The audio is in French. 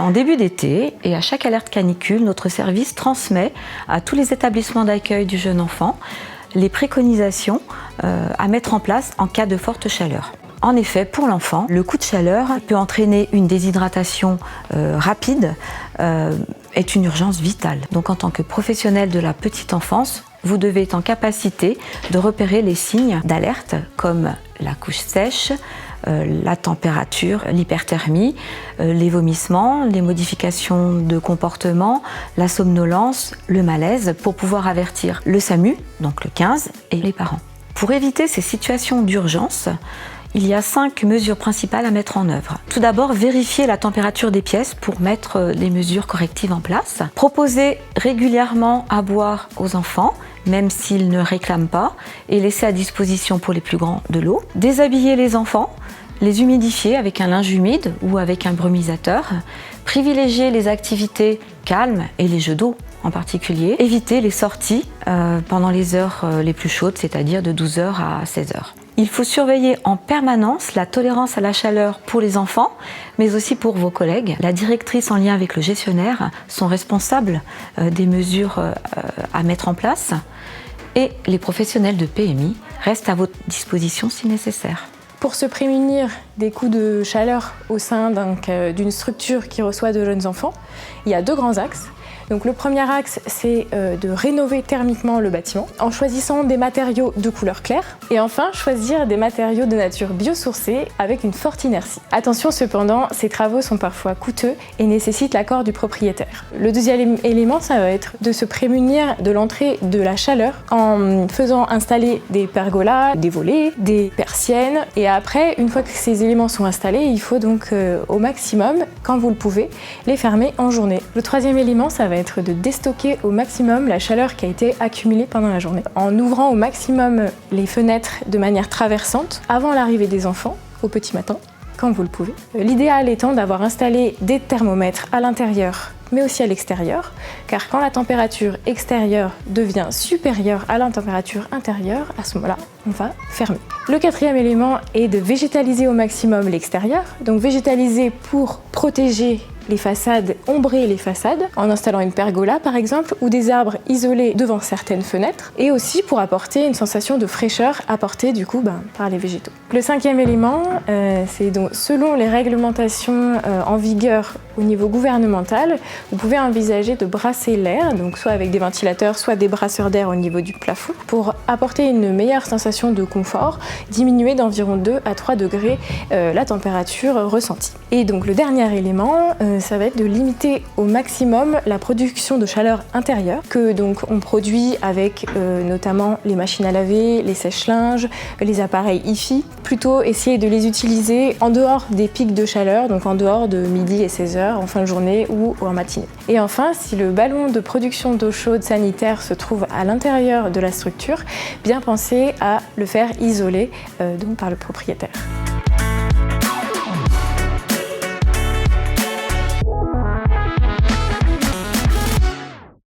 En début d'été et à chaque alerte canicule, notre service transmet à tous les établissements d'accueil du jeune enfant les préconisations à mettre en place en cas de forte chaleur. En effet, pour l'enfant, le coup de chaleur peut entraîner une déshydratation rapide, est une urgence vitale. Donc en tant que professionnel de la petite enfance, vous devez être en capacité de repérer les signes d'alerte comme la couche sèche, la température, l'hyperthermie, les vomissements, les modifications de comportement, la somnolence, le malaise, pour pouvoir avertir le SAMU, donc le 15, et les parents. Pour éviter ces situations d'urgence, il y a 5 mesures principales à mettre en œuvre. Tout d'abord, vérifier la température des pièces pour mettre les mesures correctives en place. Proposer régulièrement à boire aux enfants, même s'ils ne réclament pas, et laisser à disposition pour les plus grands de l'eau. Déshabiller les enfants, les humidifier avec un linge humide ou avec un brumisateur. Privilégier les activités calmes et les jeux d'eau en particulier. Éviter les sorties pendant les heures les plus chaudes, c'est-à-dire de 12h à 16h. Il faut surveiller en permanence la tolérance à la chaleur pour les enfants, mais aussi pour vos collègues. La directrice en lien avec le gestionnaire sont responsables des mesures à mettre en place et les professionnels de PMI restent à votre disposition si nécessaire. Pour se prémunir des coups de chaleur au sein d'une structure qui reçoit de jeunes enfants, il y a 2 grands axes. Donc le premier axe, c'est de rénover thermiquement le bâtiment en choisissant des matériaux de couleur claire et enfin choisir des matériaux de nature biosourcée avec une forte inertie. Attention cependant, ces travaux sont parfois coûteux et nécessitent l'accord du propriétaire. Le deuxième élément, ça va être de se prémunir de l'entrée de la chaleur en faisant installer des pergolas, des volets, des persiennes et après, une fois que ces éléments sont installés, il faut donc au maximum, quand vous le pouvez, les fermer en journée. Le troisième élément, ça va être de déstocker au maximum la chaleur qui a été accumulée pendant la journée, en ouvrant au maximum les fenêtres de manière traversante avant l'arrivée des enfants au petit matin, quand vous le pouvez. L'idéal étant d'avoir installé des thermomètres à l'intérieur mais aussi à l'extérieur, car quand la température extérieure devient supérieure à la température intérieure, à ce moment-là, on va fermer. Le quatrième élément est de végétaliser au maximum l'extérieur, donc végétaliser pour protéger les façades, ombrer les façades, en installant une pergola par exemple, ou des arbres isolés devant certaines fenêtres, et aussi pour apporter une sensation de fraîcheur apportée du coup par les végétaux. Le cinquième élément, c'est donc selon les réglementations en vigueur au niveau gouvernemental, vous pouvez envisager de brasser l'air, donc soit avec des ventilateurs, soit des brasseurs d'air au niveau du plafond, pour apporter une meilleure sensation de confort, diminuer d'environ 2 à 3 degrés la température ressentie. Et donc le dernier élément, ça va être de limiter au maximum la production de chaleur intérieure que donc on produit avec notamment les machines à laver, les sèche-linges, les appareils hi-fi. Plutôt essayer de les utiliser en dehors des pics de chaleur, donc en dehors de midi et 16h, en fin de journée ou en matinée. Et enfin, si le ballon de production d'eau chaude sanitaire se trouve à l'intérieur de la structure, bien penser à le faire isoler donc par le propriétaire.